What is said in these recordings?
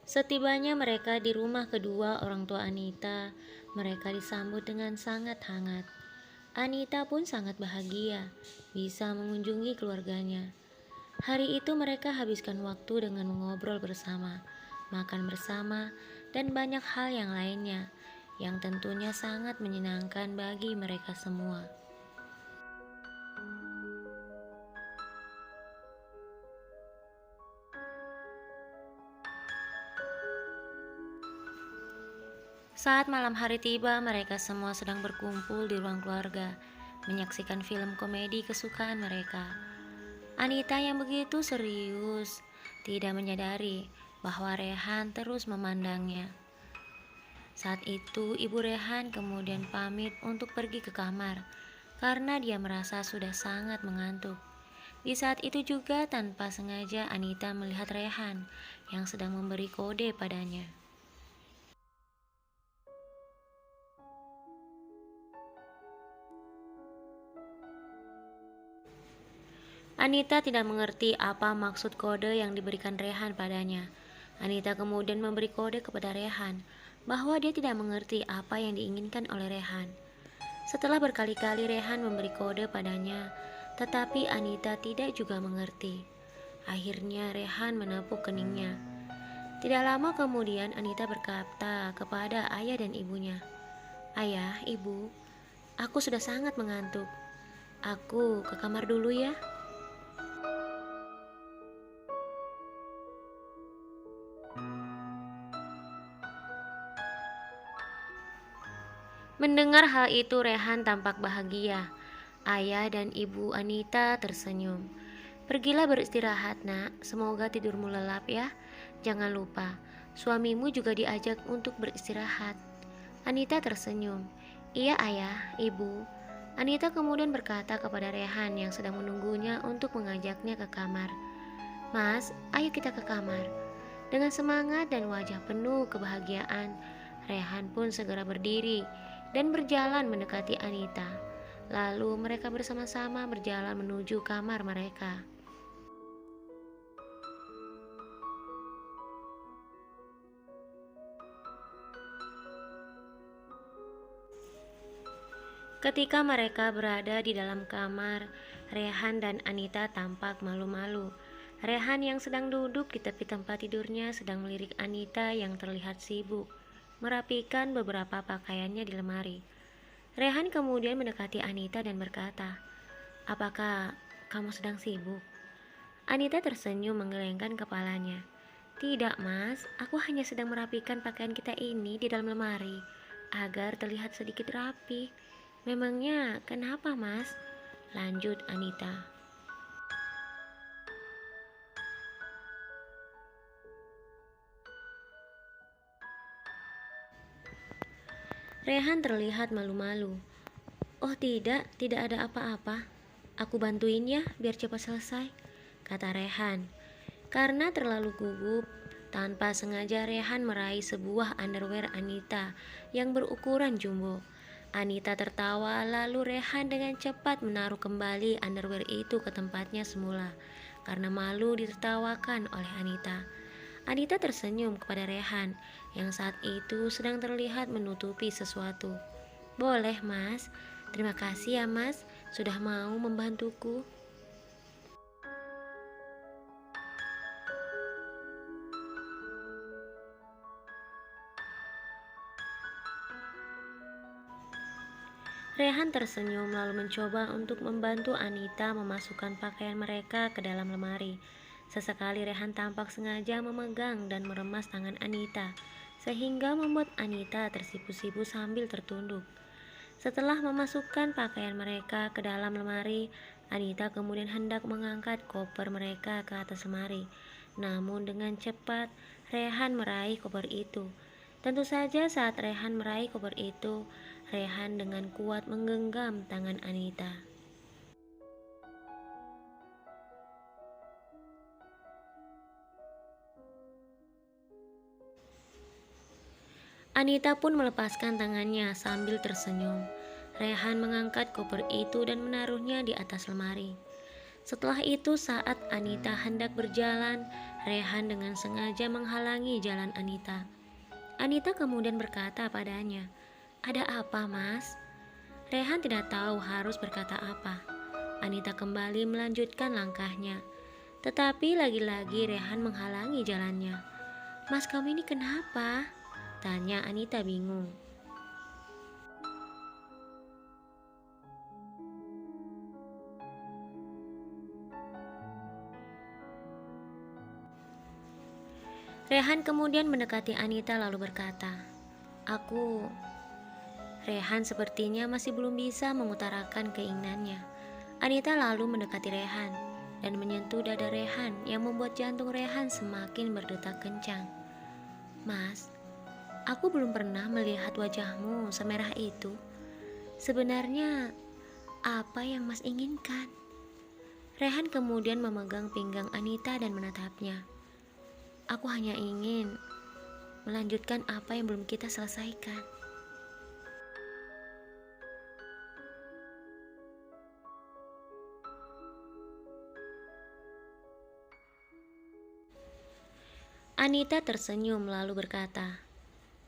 Setibanya mereka di rumah kedua orang tua Anita, mereka disambut dengan sangat hangat. Anita pun sangat bahagia bisa mengunjungi keluarganya. Hari itu mereka habiskan waktu dengan mengobrol bersama, makan bersama, dan banyak hal yang lainnya yang tentunya sangat menyenangkan bagi mereka semua. Saat malam hari tiba, mereka semua sedang berkumpul di ruang keluarga, menyaksikan film komedi kesukaan mereka. Anita yang begitu serius tidak menyadari bahwa Rehan terus memandangnya. Saat itu, Ibu Rehan kemudian pamit untuk pergi ke kamar karena dia merasa sudah sangat mengantuk. Di saat itu juga tanpa sengaja Anita melihat Rehan yang sedang memberi kode padanya. Anita tidak mengerti apa maksud kode yang diberikan Rehan padanya. Anita kemudian memberi kode kepada Rehan bahwa dia tidak mengerti apa yang diinginkan oleh Rehan. Setelah berkali-kali Rehan memberi kode padanya, tetapi Anita tidak juga mengerti. Akhirnya Rehan menepuk keningnya. Tidak lama kemudian Anita berkata kepada ayah dan ibunya, "Ayah, ibu, aku sudah sangat mengantuk. Aku ke kamar dulu ya." Mendengar hal itu Rehan tampak bahagia. Ayah dan ibu Anita tersenyum. "Pergilah beristirahat nak, semoga tidurmu lelap ya. Jangan lupa, suamimu juga diajak untuk beristirahat." Anita tersenyum. "Iya ayah, ibu." Anita kemudian berkata kepada Rehan yang sedang menunggunya untuk mengajaknya ke kamar, "Mas, ayo kita ke kamar." Dengan semangat dan wajah penuh kebahagiaan, Rehan pun segera berdiri dan berjalan mendekati Anita. Lalu mereka bersama-sama berjalan menuju kamar mereka. Ketika mereka berada di dalam kamar, Rehan dan Anita tampak malu-malu. Rehan yang sedang duduk di tepi tempat tidurnya sedang melirik Anita yang terlihat sibuk, merapikan beberapa pakaiannya di lemari. Rehan kemudian mendekati Anita dan berkata, "Apakah kamu sedang sibuk?" Anita tersenyum menggelengkan kepalanya. "Tidak mas, aku hanya sedang merapikan pakaian kita ini di dalam lemari, agar terlihat sedikit rapi." "Memangnya kenapa mas?" lanjut Anita. Rehan terlihat malu-malu. "Oh tidak ada apa-apa. Aku bantuin ya biar cepat selesai," kata Rehan. Karena terlalu gugup, tanpa sengaja Rehan meraih sebuah underwear Anita yang berukuran jumbo. Anita tertawa lalu Rehan dengan cepat menaruh kembali underwear itu ke tempatnya semula karena malu ditertawakan oleh Anita. Anita tersenyum kepada Rehan yang saat itu sedang terlihat menutupi sesuatu. "Boleh mas, terima kasih ya mas, sudah mau membantuku." Rehan tersenyum lalu mencoba untuk membantu Anita memasukkan pakaian mereka ke dalam lemari. Sesekali Rehan tampak sengaja memegang dan meremas tangan Anita, sehingga membuat Anita tersipu-sipu sambil tertunduk. Setelah memasukkan pakaian mereka ke dalam lemari, Anita kemudian hendak mengangkat koper mereka ke atas lemari. Namun dengan cepat, Rehan meraih koper itu. Tentu saja saat Rehan meraih koper itu, Rehan dengan kuat menggenggam tangan Anita. Anita pun melepaskan tangannya sambil tersenyum. Rehan mengangkat koper itu dan menaruhnya di atas lemari. Setelah itu saat Anita hendak berjalan, Rehan dengan sengaja menghalangi jalan Anita. Anita kemudian berkata padanya, "Ada apa, Mas?" Rehan tidak tahu harus berkata apa. Anita kembali melanjutkan langkahnya. Tetapi lagi-lagi Rehan menghalangi jalannya. "Mas, kamu ini kenapa?" tanya Anita bingung. Rehan kemudian mendekati Anita lalu berkata, "Aku..." Rehan sepertinya masih belum bisa mengutarakan keinginannya. Anita lalu mendekati Rehan dan menyentuh dada Rehan yang membuat jantung Rehan semakin berdetak kencang. "Mas, aku belum pernah melihat wajahmu semerah itu. Sebenarnya, apa yang Mas inginkan?" Rehan kemudian memegang pinggang Anita dan menatapnya. "Aku hanya ingin melanjutkan apa yang belum kita selesaikan." Anita tersenyum lalu berkata,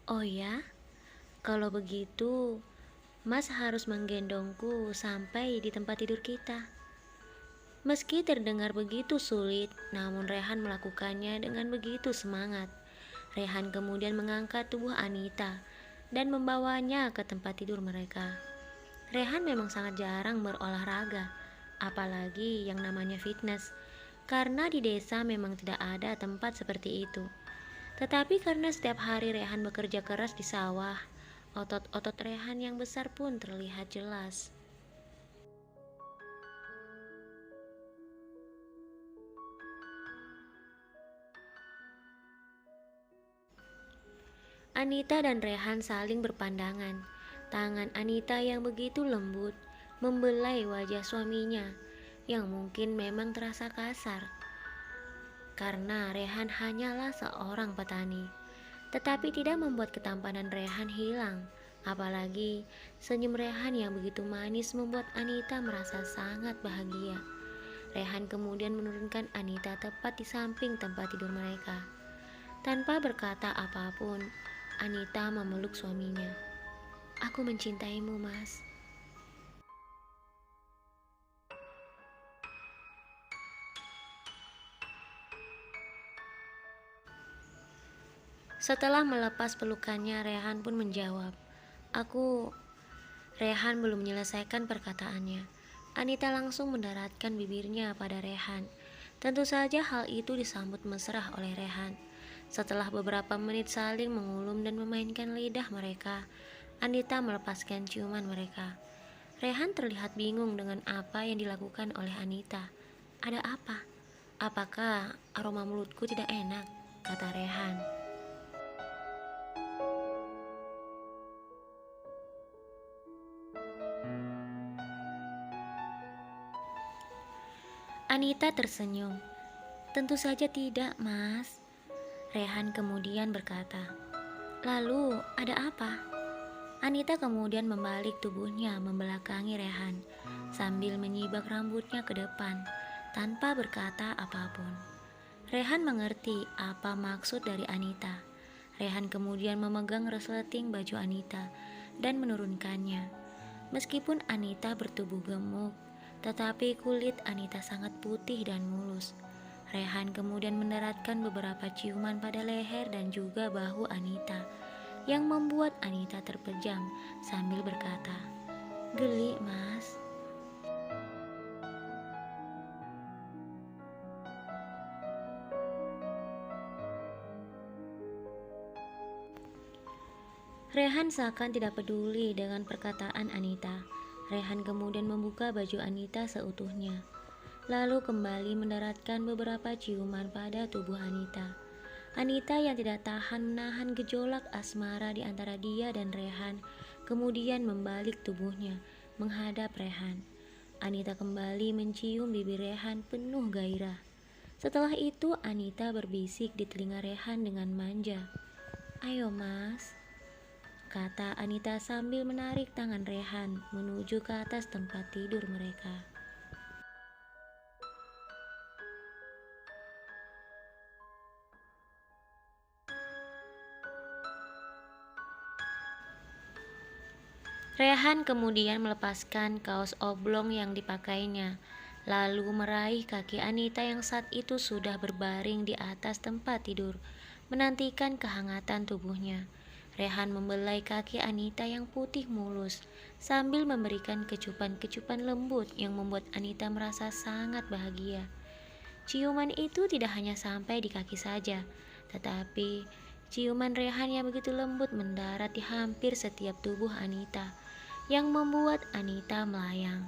"Oh ya, kalau begitu Mas harus menggendongku sampai di tempat tidur kita." Meski terdengar begitu sulit, namun Rehan melakukannya dengan begitu semangat. Rehan kemudian mengangkat tubuh Anita dan membawanya ke tempat tidur mereka. Rehan memang sangat jarang berolahraga, apalagi yang namanya fitness, karena di desa memang tidak ada tempat seperti itu. Tetapi karena setiap hari Rehan bekerja keras di sawah, otot-otot Rehan yang besar pun terlihat jelas. Anita dan Rehan saling berpandangan. Tangan Anita yang begitu lembut membelai wajah suaminya yang mungkin memang terasa kasar karena Rehan hanyalah seorang petani. Tetapi tidak membuat ketampanan Rehan hilang. Apalagi senyum Rehan yang begitu manis membuat Anita merasa sangat bahagia. Rehan kemudian menurunkan Anita tepat di samping tempat tidur mereka. Tanpa berkata apapun, Anita memeluk suaminya. "Aku mencintaimu, Mas." Setelah melepas pelukannya, Rehan pun menjawab, "Aku..." Rehan belum menyelesaikan perkataannya. Anita langsung mendaratkan bibirnya pada Rehan. Tentu saja hal itu disambut mesra oleh Rehan. Setelah beberapa menit saling mengulum dan memainkan lidah mereka, Anita melepaskan ciuman mereka. Rehan terlihat bingung dengan apa yang dilakukan oleh Anita. "Ada apa? Apakah aroma mulutku tidak enak?" kata Rehan. Anita tersenyum. "Tentu saja tidak, Mas." Rehan kemudian berkata, "Lalu ada apa?" Anita kemudian membalik tubuhnya membelakangi Rehan sambil menyibak rambutnya ke depan tanpa berkata apapun. Rehan mengerti apa maksud dari Anita. Rehan kemudian memegang resleting baju Anita dan menurunkannya. Meskipun Anita bertubuh gemuk, tetapi kulit Anita sangat putih dan mulus. Rehan kemudian mendaratkan beberapa ciuman pada leher dan juga bahu Anita, yang membuat Anita terpejam sambil berkata, "Geli, Mas." Rehan seakan tidak peduli dengan perkataan Anita. Rehan kemudian membuka baju Anita seutuhnya, lalu kembali mendaratkan beberapa ciuman pada tubuh Anita. Anita yang tidak tahan menahan gejolak asmara di antara dia dan Rehan, kemudian membalik tubuhnya menghadap Rehan. Anita kembali mencium bibir Rehan penuh gairah. Setelah itu Anita berbisik di telinga Rehan dengan manja. "Ayo, Mas," kata Anita sambil menarik tangan Rehan menuju ke atas tempat tidur mereka. Rehan kemudian melepaskan kaos oblong yang dipakainya, lalu meraih kaki Anita yang saat itu sudah berbaring di atas tempat tidur, menantikan kehangatan tubuhnya. Rehan membelai kaki Anita yang putih mulus, sambil memberikan kecupan-kecupan lembut yang membuat Anita merasa sangat bahagia. Ciuman itu tidak hanya sampai di kaki saja, tetapi ciuman Rehan yang begitu lembut mendarat di hampir setiap tubuh Anita, yang membuat Anita melayang.